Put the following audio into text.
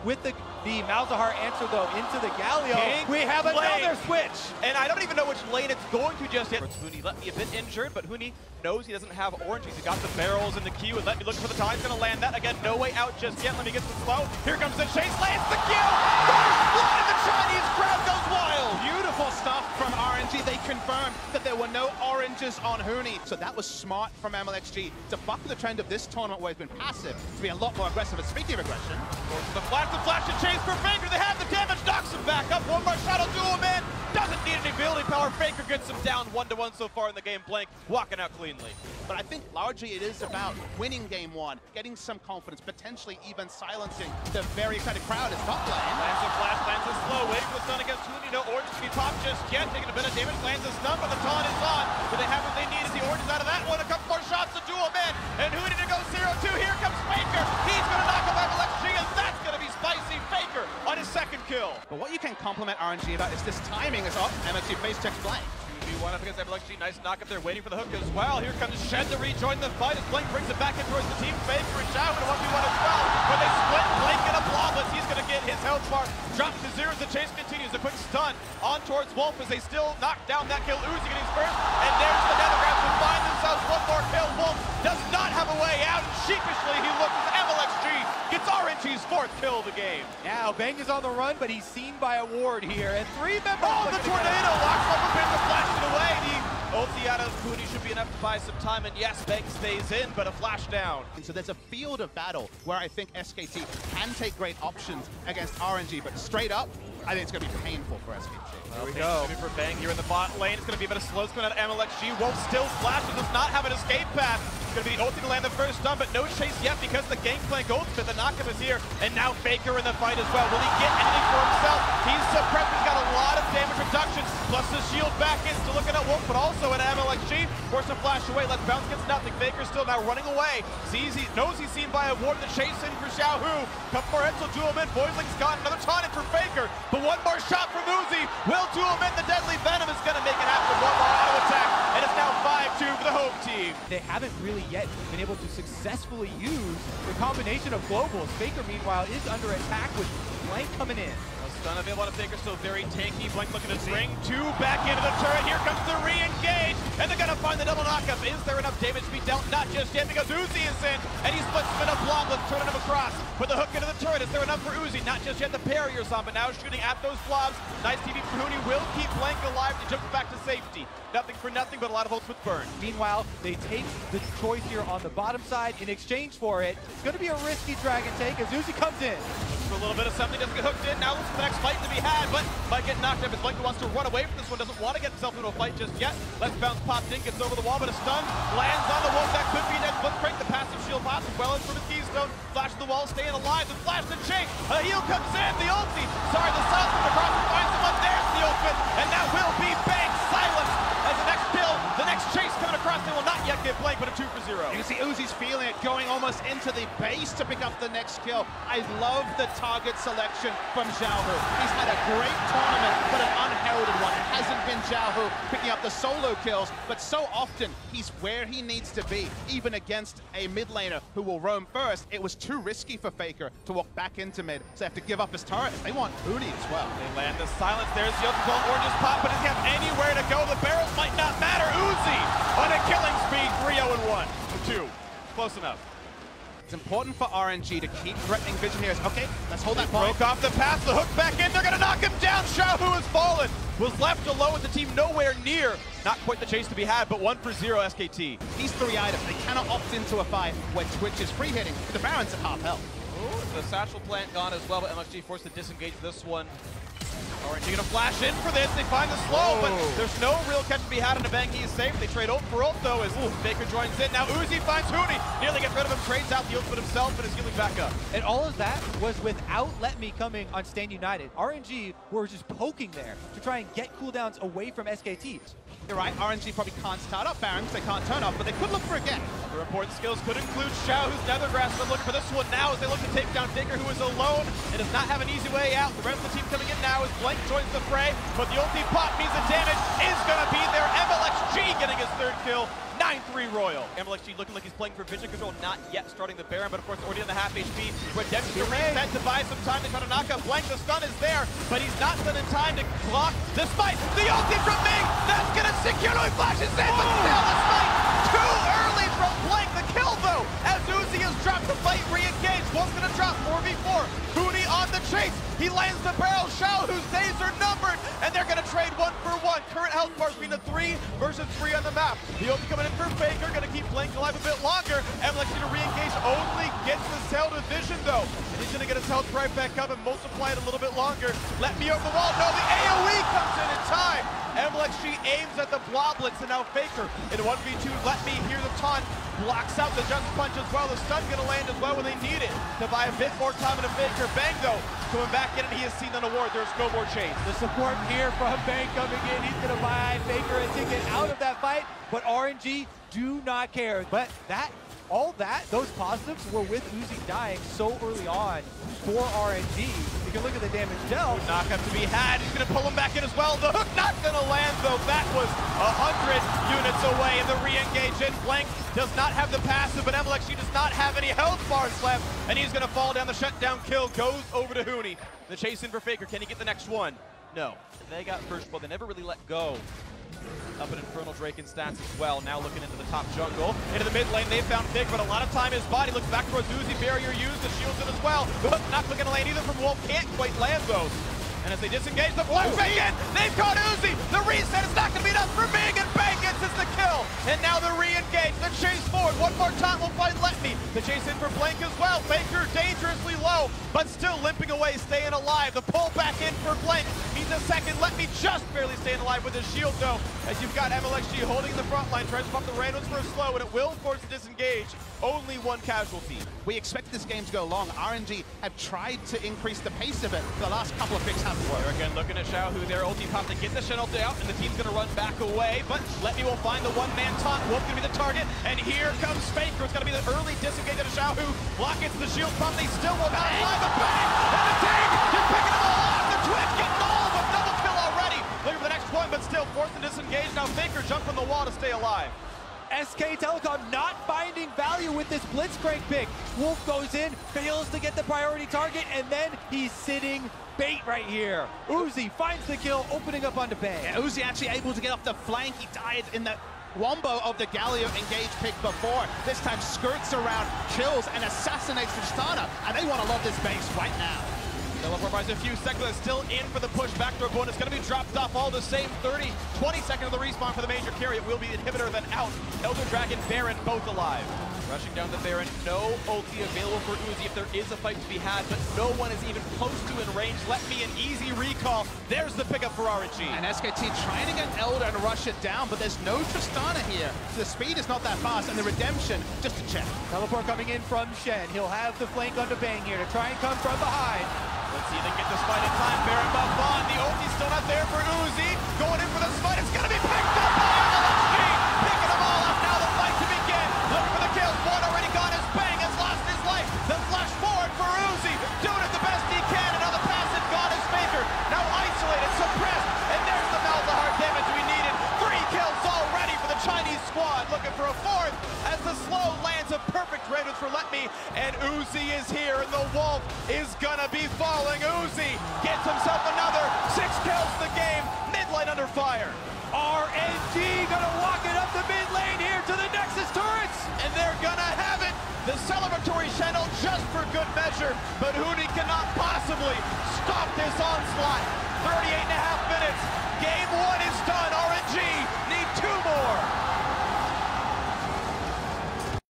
with the Malzahar answer though into the Galio. We have another switch. And I don't even know which lane it's going to just yet. Huni let me a bit injured, but Huni knows he doesn't have orange. He's got the barrels in the queue, and let me look for the time. He's gonna land that again. No way out just yet. Let me get the slow. Here comes the chase. Lands the kill. First blood, and the Chinese crowd goes wild. Beautiful stuff from RNG. They confirmed that there were no oranges on Huni. So that was smart from MLXG to buck the trend of this tournament where it's been passive to be a lot more aggressive. And speaking of aggression, the flash and chase for Faker. They have the damage, knocks him back up. One more shot will do him in. Doesn't need any ability power. Faker gets him down 1-1 so far in the game. Blank walking out cleanly. But I think largely it is about winning game one, getting some confidence, potentially even silencing the very excited crowd as top lane. Lands a flash, lands a slow, waiting for the stun against Huni. No orange to be popped just yet. Taking a bit of damage, lands a stun, but the taunt is on. Do they have what they need? Is the orange out of that one? A couple more shots to do him in. And Huni to go 0-2. Here comes Faker. He's going to knock off MLXG, and that's going to be spicy. Faker on his second kill. But what you can compliment RNG about is this timing is up. MLXG face checks Blank. 2v1 up against MLXG. Nice knock up there, waiting for the hook as well. Here comes Shen to rejoin the fight as Blank brings it back in towards the team. Faker and Xiao in a 1v1 as well. But they split. Blank and a Blobless. He's going to get his health bar dropped to 0 as the chase continues. A quick stun on towards Wolf as they still knock down that kill. Uzi getting his first. And there's the Nethergraph to find themselves one more kill. Wolf does not have a way out. Sheepishly, he looks at MLXG. Gets RNG's 4th kill of the game. Now, Bang is on the run, but he's seen by a ward here. And 3 members. Oh, the tornado locks up a bit to flash it away. The ulti out of Huni should be enough to buy some time. And yes, Bang stays in, but a flash down. So there's a field of battle where I think SKT can take great options against RNG, but straight up, I think it's going to be painful for SKT. Here we go. Maybe for Bang here in the bot lane. It's going to be a bit of slow spin out of MLXG. Wolf still flashes, does not have an escape path. It's going to be the ulti to land the first stun, but no chase yet because the gangplank ultimate. The knockup is here, and now Faker in the fight as well. Will he get anything for himself? He's suppressed. He's got a lot of damage reduction, plus the shield back in. Still looking at Wolf, but also at MLXG. Force a flash away. Let's bounce, gets nothing. Faker's still now running away. Knows he's seen by a ward. The chase in for Xiaohu. Couple more hits will do him in. Boisling's got another taunt in for Faker, but one more shot from Uzi will do him in. The deadly venom is going to make it happen. One more auto attack, and it's now 5-2 for the home team. They haven't really yet been able to successfully use the combination of globals. Faker, meanwhile, is under attack with Blank coming in. Stun available on Faker, still very tanky. Blank looking to bring 2 back into the turret. Here comes the re-engage, and they're going to find the double knockup. Is there enough damage to be dealt? Not just yet, because Uzi is in, and he splits him in a Blobless, turning him across. Put the hook into the turret. Is there enough for Uzi? Not just yet. The barrier's on, but now shooting at those blobs. Nice TV for Huni. Will keep Blank alive. He jumps back to safety. Nothing for nothing, but a lot of ults with burn. Meanwhile, they take the choice here on the bottom side in exchange for it. It's going to be a risky dragon take as Uzi comes in. For a little bit of something, doesn't get hooked in. Now looks for the next fight to be had, but might get knocked up as Blank wants to run away from this one. Doesn't want to get himself into a fight just yet. Let's bounce, popped in, gets over the wall, but a stun lands on the Wolf. That could be dead. Let's break the passive shield pops well in from his keystone. Flash the wall, staying alive. The flash and chase. A heal comes in. The ulti. Sorry, the South from across and finds someone. There's the ultimate, and that will be Bang silenced as the next kill. The next chase coming across. They will not yet get Blank, but a 2 for 0. You can see Uzi's feeling it, going almost into the base to pick up the next kill. I love the target selection from Xiaohu. He's had a great tournament, but an unheralded one. It hasn't been Xiaohu picking up the solo kills, but so often he's where he needs to be, even against a mid laner who will roam first. It was too risky for Faker to walk back into mid, so they have to give up his turret. They want Huni as well. They land the silence. There's the ultimate. Oranges pop, but doesn't have anywhere to go. The barrels might not matter. Uzi on a killing speed, 3-0-1 for 2. Close enough. It's important for RNG to keep threatening vision here. Okay, let's hold that point. Broke off the pass, the hook back in. They're going to knock him down. Xiaohu has fallen. Was left alone with the team nowhere near. Not quite the chase to be had, but 1 for 0 SKT. These 3 items, they cannot opt into a fight when Twitch is free hitting. The Baron's at half health. Ooh, the satchel plant gone as well, but MLXG forced to disengage this one. RNG gonna flash in for this. They find the slow, but there's no real catch to be had on the Bang. He is safe. They trade ult for ult though as Faker joins in. Now Uzi finds Huni. Nearly gets rid of him. Trades out the ultimate himself and is healing back up. And all of that was without Let Me coming on Stand United. RNG were just poking there to try and get cooldowns away from SKT. You're right, RNG probably can't start up Barons, they can't turn up, but they could look for a gap. Other important skills could include Xiao, who's Nethergrass, but looking for this one now as they look to take down Faker, who is alone and does not have an easy way out. The rest of the team coming in now as Blank joins the fray, but the ulti pop means the damage is going to be there. MLXG getting his 3rd kill. 9-3 Royal. MLXG looking like he's playing for vision control, not yet starting the Baron, but of course already on the half HP. Redemption to reset to buy some time to try to knock out Blank. The stun is there, but he's not done in time to block the smite. The ulti from Ming, that's gonna secure. He flashes in, but still the smite too early from Blank. The kill though, as Uzi has dropped the fight, re-engaged. One's gonna drop 4v4. Huni on the chase. He lands the barrel. Shao, whose days are numbered, and they're gonna trade 1 for 1. Current health bars being a 3 versus 3 on the map. The ulti coming in for Faker, gonna keep Blank alive a bit longer. MLXG to re-engage, only gets the cell to vision though. And he's gonna get his health right back up and multiply it a little bit longer. Let me over the wall. No, the AoE comes in time. MLXG aims at the bloblets, and now Faker in 1v2. Let me hear the taunt. Blocks out the just punch as well. The stun gonna land as well when they need it to buy a bit more time in a Faker. Bang though, coming back in, and he has seen an award. There's no more chase. The support here from Bang coming in. He's gonna buy Faker a ticket out of that fight, but RNG do not care. But those positives were with Uzi dying so early on for RNG. You can look at the damage dealt. Knockup to be had. He's going to pull him back in as well. The hook not going to land, though. That was 100 units away in the re-engage in. Blank does not have the passive, but MLXG does not have any health bars left, and he's going to fall down. The shutdown kill goes over to Huni. The chase in for Faker. Can he get the next one? No. They got first blood. They never really let go. Up an Infernal Drake in stats as well. Now looking into the top jungle. Into the mid lane, they found Fig, but a lot of time his body looks back towards Uzi. Barrier used, the shields in as well. The hook not looking to land either from Wolf. Can't quite land those. And as they disengage, the flashbang in, they've caught Uzi. The reset is not going to be enough for Ming, and Bang gets us the kill. And now the re-engage, the chase forward. One more time will find Let Me. The chase in for Blank as well. Faker dangerously low, but still limping away, staying alive. The pull back in for Blank. He's a second. Let Me just barely staying alive with his shield though, as you've got MLXG holding the front line, tries to pop the randoms for a slow, and it will force a disengage. Only one casualty. We expect this game to go long. RNG have tried to increase the pace of it. The last couple of picks haven't worked. Again, looking at Shao, who their ulti pop to get the Shen ulti out, and the team's gonna run back away, but Let Me will find the one-man taunt. Wolf gonna be the target, and here comes Faker. It's gonna be the early disengage of Shao, who blockets the shield pump. They still will not alive, but Bang! And the Ting just picking them all off. The Twitch getting all of them. Double kill already. Looking for the next one, but still forced to disengage. Now Faker jumped from the wall to stay alive. SK Telecom not finding value with this Blitzcrank pick. Wolf goes in, fails to get the priority target, and then he's sitting bait right here. Uzi finds the kill, opening up onto Bang. Yeah, Uzi actually able to get off the flank. He died in the wombo of the Galio engage pick before. This time skirts around, kills, and assassinates Tristana, and they want to love this base right now. Teleport buys a few seconds, still in for the push backdoor bonus. It's going to be dropped off all the same. 30, 20 seconds of the respawn for the major carry. It will be Inhibitor, then out. Elder Dragon, Baron, both alive. Rushing down the Baron, no ulti available for Uzi if there is a fight to be had, but no one is even close to in range. Let Me an easy recall. There's the pickup for RNG. And SKT trying to get Elder and rush it down, but there's no Tristana here. So the speed is not that fast, and the redemption, just a check. Teleport coming in from Shen. He'll have the flank onto Bang here to try and come from behind. Let's see if they get the smite in time. Baron buff on. The ulti's still not there for Uzi. Going in for the smite. It's going to be picked up by MLXG. Picking them all up. Now the fight to begin. Looking for the kills. One already gone as Bang has lost his life. The flash forward for Uzi. Doing it the best he can. Another passive gone as Faker. Now isolated, suppressed. And there's the Malzahar damage we needed. 3 kills already for the Chinese squad. Looking for a fourth as the slow lands a perfect range for Let Me. And Uzi is here, and the Wolf is gonna be falling. Uzi gets himself another 6 kills in the game. Mid lane under fire. RNG gonna walk it up the mid lane here to the Nexus turrets. And they're gonna have it. The celebratory channel just for good measure, but Huni cannot possibly stop this onslaught. 38.5 minutes. Game 1